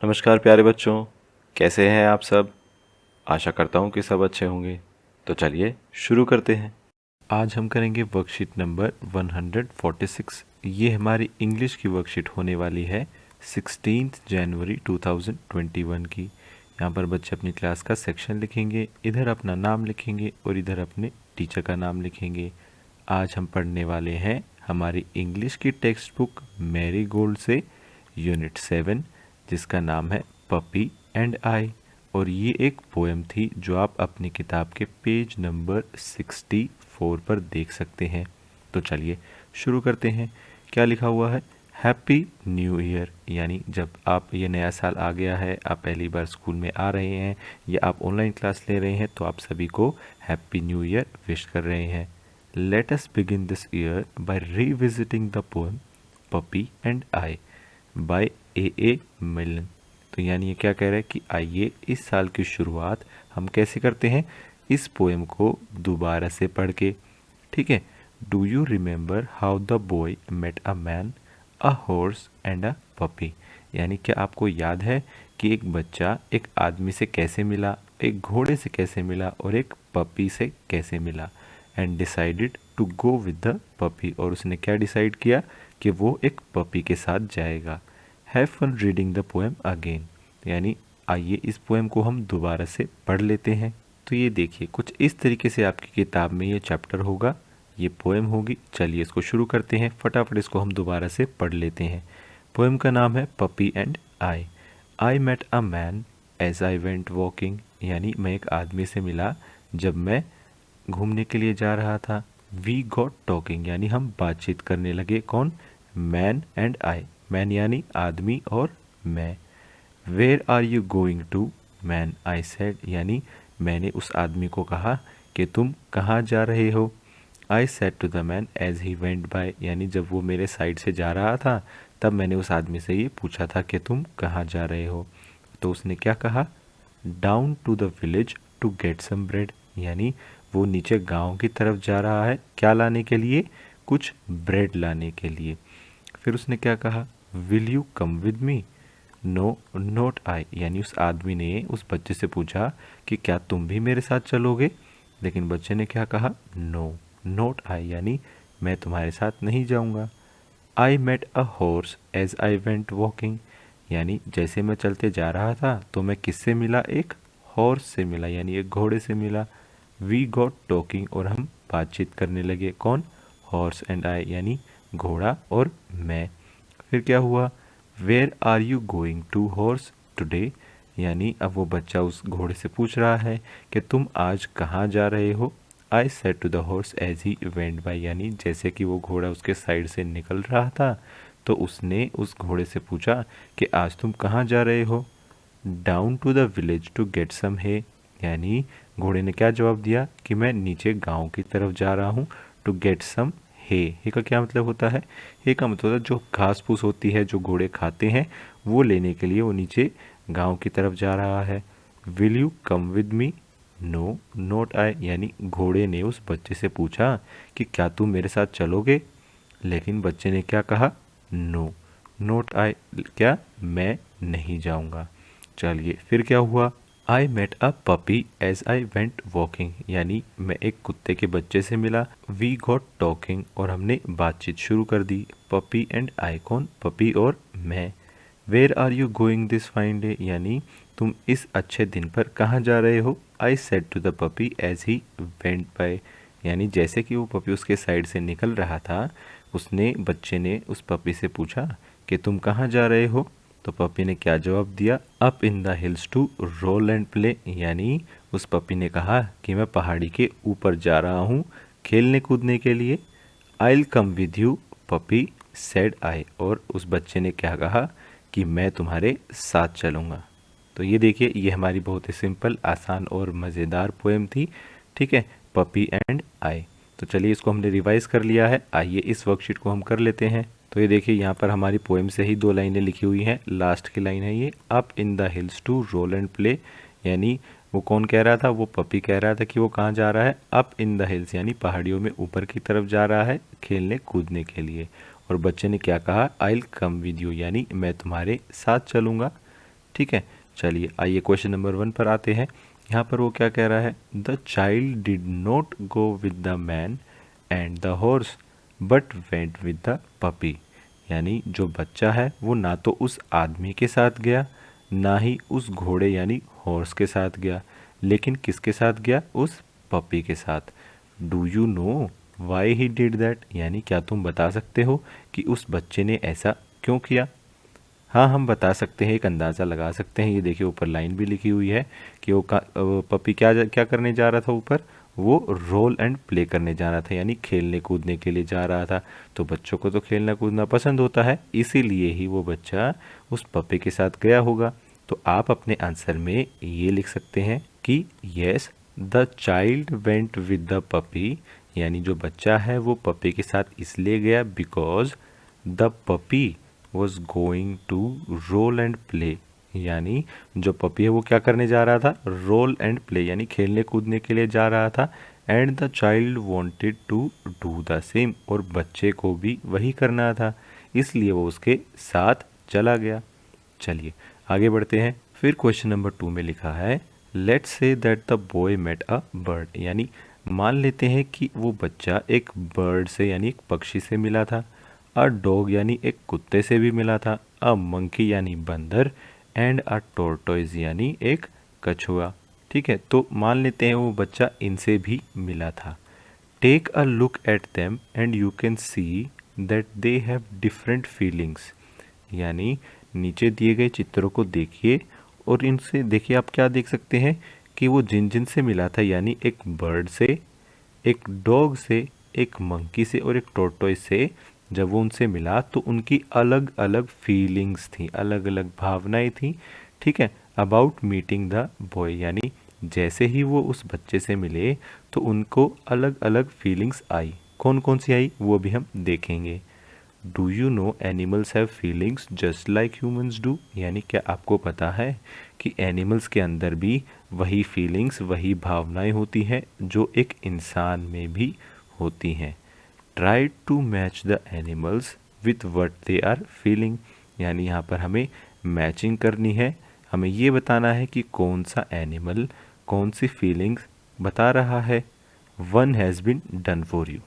नमस्कार प्यारे बच्चों, कैसे हैं आप सब। आशा करता हूँ कि सब अच्छे होंगे। तो चलिए शुरू करते हैं। आज हम करेंगे वर्कशीट नंबर 146। ये हमारी इंग्लिश की वर्कशीट होने वाली है 16 जनवरी 2021 की। यहाँ पर बच्चे अपनी क्लास का सेक्शन लिखेंगे, इधर अपना नाम लिखेंगे और इधर अपने टीचर का नाम लिखेंगे। आज हम पढ़ने वाले हैं हमारी इंग्लिश की टेक्स्ट बुक मैरी गोल्ड से यूनिट 7, जिसका नाम है पपी एंड आई। और ये एक पोएम थी जो आप अपनी किताब के पेज नंबर 64 पर देख सकते हैं। तो चलिए शुरू करते हैं। क्या लिखा हुआ है? हैप्पी न्यू ईयर, यानी जब आप ये नया साल आ गया है, आप पहली बार स्कूल में आ रहे हैं या आप ऑनलाइन क्लास ले रहे हैं, तो आप सभी को हैप्पी न्यू ईयर विश कर रहे हैं। Let us begin this year by revisiting the poem puppy and I by A Milne. तो यानी ये क्या कह रहा है कि आइए इस साल की शुरुआत हम कैसे करते हैं, इस पोएम को दोबारा से पढ़ के। ठीक है। Do you remember how the boy met a man, a horse and a puppy. यानी क्या आपको याद है कि एक बच्चा एक आदमी से कैसे मिला, एक घोड़े से कैसे मिला और एक पपी से कैसे मिला। And decided to go with the puppy, और उसने क्या डिसाइड किया कि वो एक पपी के साथ जाएगा। Have fun reading the poem again, यानी आइए इस पोएम को हम दोबारा से पढ़ लेते हैं। तो ये देखिए कुछ इस तरीके से आपकी किताब में ये चैप्टर होगा, ये पोएम होगी। चलिए इसको शुरू करते हैं, फटाफट इसको हम दोबारा से पढ़ लेते हैं। पोएम का नाम है puppy and I met a man as I went walking, यानी मैं एक आदमी से मिला जब मैं घूमने के लिए जा रहा था। वी गॉट टॉकिंग, यानी हम बातचीत करने लगे। कौन? Man and I. मैन यानी आदमी और मैं। Where are you going to man, I said, यानी मैंने उस आदमी को कहा कि तुम कहाँ जा रहे हो। I said to the man as he went by, यानी जब वो मेरे साइड से जा रहा था तब मैंने उस आदमी से ये पूछा था कि तुम कहाँ जा रहे हो। तो उसने क्या कहा? Down to the village to get some bread, यानी वो नीचे गांव की तरफ जा रहा है, क्या लाने के लिए? कुछ ब्रेड लाने के लिए। फिर उसने क्या कहा? Will you come with me. No not I, यानी उस आदमी ने उस बच्चे से पूछा कि क्या तुम भी मेरे साथ चलोगे। लेकिन बच्चे ने क्या कहा? नो नॉट आई, यानी मैं तुम्हारे साथ नहीं जाऊंगा। I met a horse as I went walking, यानी जैसे मैं चलते जा रहा था तो मैं किससे मिला? एक हॉर्स से मिला, यानी एक घोड़े से मिला। वी गॉट टॉकिंग, और हम बातचीत करने लगे। कौन? हॉर्स एंड आई, यानी घोड़ा और मैं। फिर क्या हुआ? Where are you going to horse today, यानी अब वो बच्चा उस घोड़े से पूछ रहा है कि तुम आज कहाँ जा रहे हो। I said to the horse as he went by, यानी जैसे कि वो घोड़ा उसके साइड से निकल रहा था तो उसने उस घोड़े से पूछा कि आज तुम कहाँ जा रहे हो। Down to the village to get some hay, यानी घोड़े ने क्या जवाब दिया कि मैं नीचे गांव की तरफ जा रहा हूँ। टू गेट सम हे का क्या मतलब होता है? हे का मतलब होता है जो घास फूस होती है जो घोड़े खाते हैं, वो लेने के लिए वो नीचे गांव की तरफ जा रहा है। Will you come with me. No not I, यानी घोड़े ने उस बच्चे से पूछा कि क्या तुम मेरे साथ चलोगे। लेकिन बच्चे ने क्या कहा? नो नॉट आई, क्या मैं नहीं जाऊंगा। चलिए फिर क्या हुआ? I met a puppy as I went walking, यानी मैं एक कुत्ते के बच्चे से मिला। वी गॉट टॉकिंग, और हमने बातचीत शुरू कर दी। पपी एंड आई, कौन? पपी और मैं। Where are you going this fine day, यानी तुम इस अच्छे दिन पर कहाँ जा रहे हो। I said to the puppy as he went by, यानी जैसे कि वो पपी उसके साइड से निकल रहा था, उसने बच्चे ने उस पपी से पूछा कि तुम कहाँ जा रहे हो। तो पपी ने क्या जवाब दिया? Up in the hills to roll and play, यानी उस पपी ने कहा कि मैं पहाड़ी के ऊपर जा रहा हूँ खेलने कूदने के लिए। I'll come with you puppy said I, और उस बच्चे ने क्या कहा कि मैं तुम्हारे साथ चलूँगा। तो ये देखिए ये हमारी बहुत ही सिंपल, आसान और मज़ेदार पोएम थी। ठीक है, पपी एंड आई। तो चलिए इसको हमने रिवाइज कर लिया है, आइए इस वर्कशीट को हम कर लेते हैं। तो ये देखिए यहाँ पर हमारी पोएम से ही दो लाइनें लिखी हुई हैं। लास्ट की लाइन है ये, up in the hills to roll and play, यानी वो कौन कह रहा था? वो पपी कह रहा था कि वो कहाँ जा रहा है? अप इन द हिल्स, यानी पहाड़ियों में ऊपर की तरफ जा रहा है खेलने कूदने के लिए। और बच्चे ने क्या कहा? आइल कम विद यू, यानी मैं तुम्हारे साथ चलूँगा। ठीक है, चलिए आइए क्वेश्चन नंबर 1 पर आते हैं। यहाँ पर वो क्या कह रहा है, the child did not go with the man and the horse but went with the puppy. यानी जो बच्चा है वो ना तो उस आदमी के साथ गया, ना ही उस घोड़े यानी हॉर्स के साथ गया, लेकिन किसके साथ गया, उस पपी के साथ। Do you know why he did that, यानी क्या तुम बता सकते हो कि उस बच्चे ने ऐसा क्यों किया। हाँ, हम बता सकते हैं, एक अंदाज़ा लगा सकते हैं। ये देखिए ऊपर लाइन भी लिखी हुई है कि वो पपी क्या करने जा रहा था, ऊपर वो रोल एंड प्ले करने जा रहा था, यानी खेलने कूदने के लिए जा रहा था। तो बच्चों को तो खेलना कूदना पसंद होता है, इसीलिए ही वो बच्चा उस पपी के साथ गया होगा। तो आप अपने आंसर में ये लिख सकते हैं कि yes, the child went with the puppy, यानी जो बच्चा है वो पपी के साथ इसलिए गया because the puppy was going to roll and play, यानी जो पपी है वो क्या करने जा रहा था, रोल एंड प्ले यानी खेलने कूदने के लिए जा रहा था। And the child wanted to do the same, और बच्चे को भी वही करना था, इसलिए वो उसके साथ चला गया। चलिए आगे बढ़ते हैं। फिर क्वेश्चन नंबर 2 में लिखा है, let's say that the boy met a bird, यानी मान लेते हैं कि वो बच्चा एक बर्ड से यानी एक पक्षी से मिला था। अ डॉग यानी एक कुत्ते से भी मिला था। अ मंकी यानी बंदर। एंड अ टोर्टोइज यानी एक कछुआ। ठीक है, तो मान लेते हैं वो बच्चा इनसे भी मिला था। Take a look at them and you can see that they have different feelings, यानी नीचे दिए गए चित्रों को देखिए और इनसे देखिए आप क्या देख सकते हैं कि वो जिन जिन से मिला था, यानी एक बर्ड से, एक डॉग से, एक मंकी से और एक टोर्टोइज से, जब वो उनसे मिला तो उनकी अलग अलग फीलिंग्स थी, अलग अलग भावनाएं थी। ठीक है, अबाउट मीटिंग द बॉय, यानी जैसे ही वो उस बच्चे से मिले तो उनको अलग अलग फीलिंग्स आई। कौन कौन सी आई वो भी हम देखेंगे। Do you know animals have feelings just like humans do, यानी क्या आपको पता है कि एनिमल्स के अंदर भी वही फीलिंग्स, वही भावनाएं होती हैं जो एक इंसान में भी होती हैं। Try to match the animals with what they are feeling, यानी यहाँ पर हमें मैचिंग करनी है, हमें ये बताना है कि कौन सा एनिमल कौन सी फीलिंग्स बता रहा है। One has been done for you,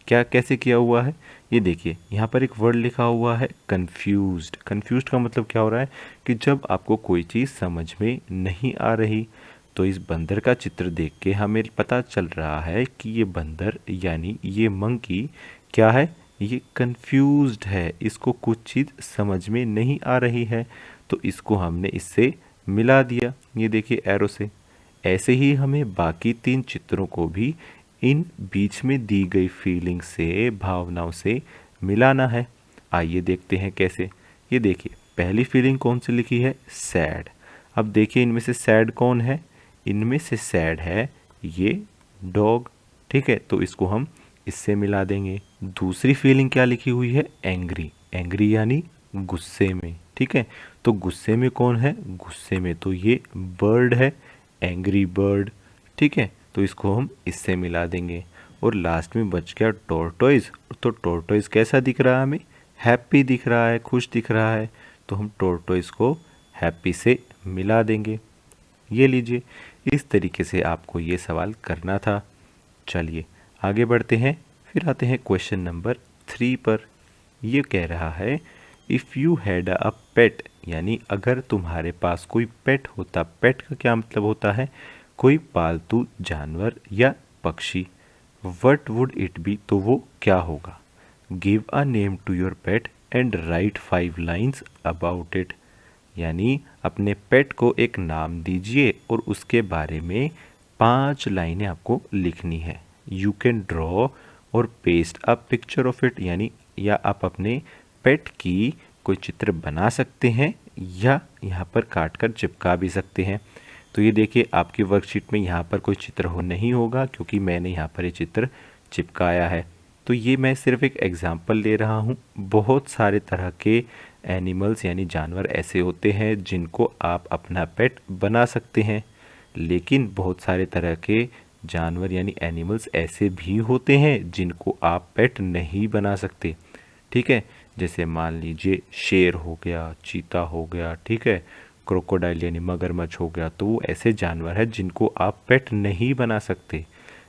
क्या कैसे किया हुआ है, ये देखिए यहाँ पर एक वर्ड लिखा हुआ है कन्फ्यूज्ड। कन्फ्यूज्ड का मतलब क्या हो रहा है कि जब आपको कोई चीज़ समझ में नहीं आ रही, तो इस बंदर का चित्र देख के हमें पता चल रहा है कि ये बंदर यानी ये मंकी क्या है, ये कन्फ्यूज्ड है, इसको कुछ चीज़ समझ में नहीं आ रही है, तो इसको हमने इससे मिला दिया, ये देखिए एरो से। ऐसे ही हमें बाकी 3 चित्रों को भी इन बीच में दी गई फीलिंग से, भावनाओं से मिलाना है। आइए देखते हैं कैसे। ये देखिए पहली फीलिंग कौन सी लिखी है, सैड। अब देखिए इनमें से सैड कौन है, इनमें से सैड है ये डॉग। ठीक है, तो इसको हम इससे मिला देंगे। दूसरी फीलिंग क्या लिखी हुई है, एंग्री। एंग्री यानी गुस्से में। ठीक है, तो गुस्से में कौन है, गुस्से में तो ये बर्ड है, एंग्री बर्ड। ठीक है, तो इसको हम इससे मिला देंगे। और लास्ट में बच गया टोर्टोइज। तो टोर्टोइज कैसा दिख रहा है हमें, हैप्पी दिख रहा है, खुश दिख रहा है, तो हम टोर्टोइज को हैप्पी से मिला देंगे। ये लीजिए, इस तरीके से आपको ये सवाल करना था। चलिए आगे बढ़ते हैं। फिर आते हैं क्वेश्चन नंबर 3 पर। ये कह रहा है, इफ़ यू हैड अ पेट, यानी अगर तुम्हारे पास कोई पेट होता। पेट का क्या मतलब होता है, कोई पालतू जानवर या पक्षी। वट वुड इट बी, तो वो क्या होगा। Give a name to your pet and write 5 lines about it, यानी अपने पेट को एक नाम दीजिए और उसके बारे में 5 लाइनें आपको लिखनी है। यू कैन ड्रॉ और paste a picture of it, यानी या आप अपने पेट की कोई चित्र बना सकते हैं या यहाँ पर काट कर चिपका भी सकते हैं। तो ये देखिए आपकी वर्कशीट में यहाँ पर कोई चित्र हो नहीं होगा क्योंकि मैंने यहाँ पर ये चित्र चिपकाया है। तो ये मैं सिर्फ एक एग्जांपल ले रहा हूँ। बहुत सारे तरह के एनिमल्स यानी जानवर ऐसे होते हैं जिनको आप अपना पेट बना सकते हैं, लेकिन बहुत सारे तरह के जानवर यानी एनिमल्स ऐसे भी होते हैं जिनको आप पेट नहीं बना सकते। ठीक है, जैसे मान लीजिए शेर हो गया, चीता हो गया। ठीक है, क्रोकोडाइल यानी मगरमच्छ हो गया, तो वो ऐसे जानवर है जिनको आप पेट नहीं बना सकते।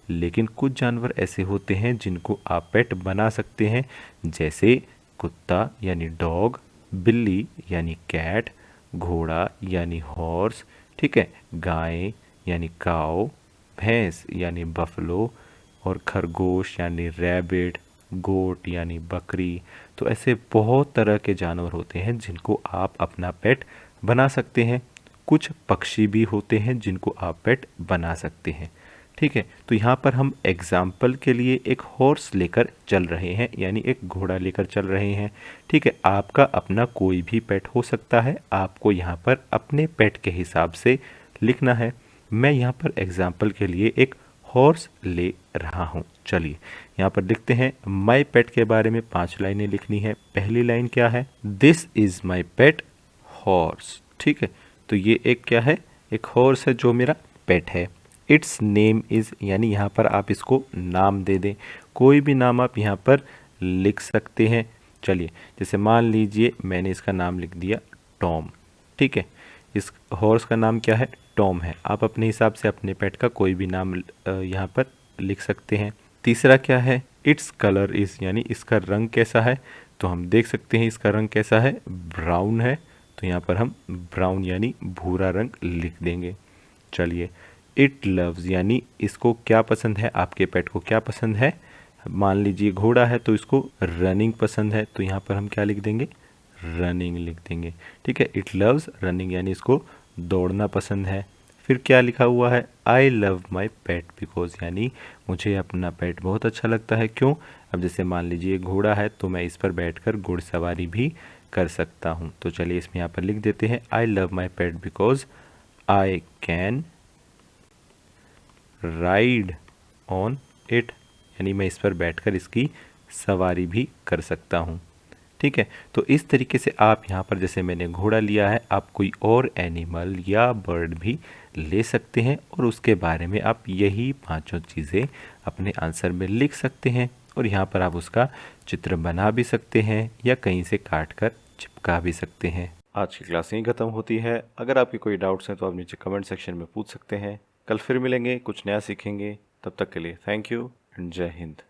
लेकिन कुछ जानवर ऐसे होते हैं जिनको आप पेट बना सकते हैं, जैसे कुत्ता यानी डॉग, बिल्ली यानी कैट, घोड़ा यानी हॉर्स, ठीक है, गाय यानी काऊ, भैंस यानी बफलो, और खरगोश यानी रैबिट, गोट यानी बकरी। तो ऐसे बहुत तरह के जानवर होते हैं जिनको आप अपना पेट बना सकते हैं। कुछ पक्षी भी होते हैं जिनको आप पेट बना सकते हैं, ठीक है। तो यहाँ पर हम एग्जाम्पल के लिए एक हॉर्स लेकर चल रहे हैं, यानी एक घोड़ा लेकर चल रहे हैं, ठीक है। आपका अपना कोई भी पेट हो सकता है, आपको यहाँ पर अपने पेट के हिसाब से लिखना है। मैं यहाँ पर एग्जाम्पल के लिए एक हॉर्स ले रहा हूँ। चलिए यहाँ पर लिखते हैं, माई पेट के बारे में 5 लाइनें लिखनी है। पहली लाइन क्या है, this is my pet horse, ठीक है। तो ये एक क्या है, एक हॉर्स है जो मेरा पेट है। इट्स नेम इज़, यानी यहाँ पर आप इसको नाम दे दें, कोई भी नाम आप यहाँ पर लिख सकते हैं। चलिए जैसे मान लीजिए मैंने इसका नाम लिख दिया टॉम, ठीक है। इस हॉर्स का नाम क्या है, टॉम है। आप अपने हिसाब से अपने पेट का कोई भी नाम यहाँ पर लिख सकते हैं। तीसरा क्या है, इट्स कलर इज़, यानी इसका रंग कैसा है। तो हम देख सकते हैं इसका रंग कैसा है, ब्राउन है। तो यहाँ पर हम ब्राउन यानी भूरा रंग लिख देंगे। चलिए, इट लव्स, यानी इसको क्या पसंद है, आपके पेट को क्या पसंद है। मान लीजिए घोड़ा है तो इसको रनिंग पसंद है, तो यहाँ पर हम क्या लिख देंगे, रनिंग लिख देंगे, ठीक है। इट लव्स रनिंग, यानी इसको दौड़ना पसंद है। फिर क्या लिखा हुआ है, I love my pet because, यानी मुझे अपना पेट बहुत अच्छा लगता है। क्यों, अब जैसे मान लीजिए घोड़ा है तो मैं इस पर बैठकर घुड़सवारी भी कर सकता हूँ। तो चलिए इसमें यहाँ पर लिख देते हैं, I love my pet because I can ride on it, यानी मैं इस पर बैठकर इसकी सवारी भी कर सकता हूँ, ठीक है। तो इस तरीके से आप यहाँ पर, जैसे मैंने घोड़ा लिया है, आप कोई और एनिमल या बर्ड भी ले सकते हैं और उसके बारे में आप यही 5 चीज़ें अपने आंसर में लिख सकते हैं। और यहाँ पर आप उसका चित्र बना भी सकते हैं या कहीं से काट कर चिपका भी सकते हैं। आज की क्लास यहीं ख़त्म होती है। अगर आपके कोई डाउट्स हैं तो आप नीचे कमेंट सेक्शन में पूछ सकते हैं। कल फिर मिलेंगे, कुछ नया सीखेंगे। तब तक के लिए थैंक यू एंड जय हिंद।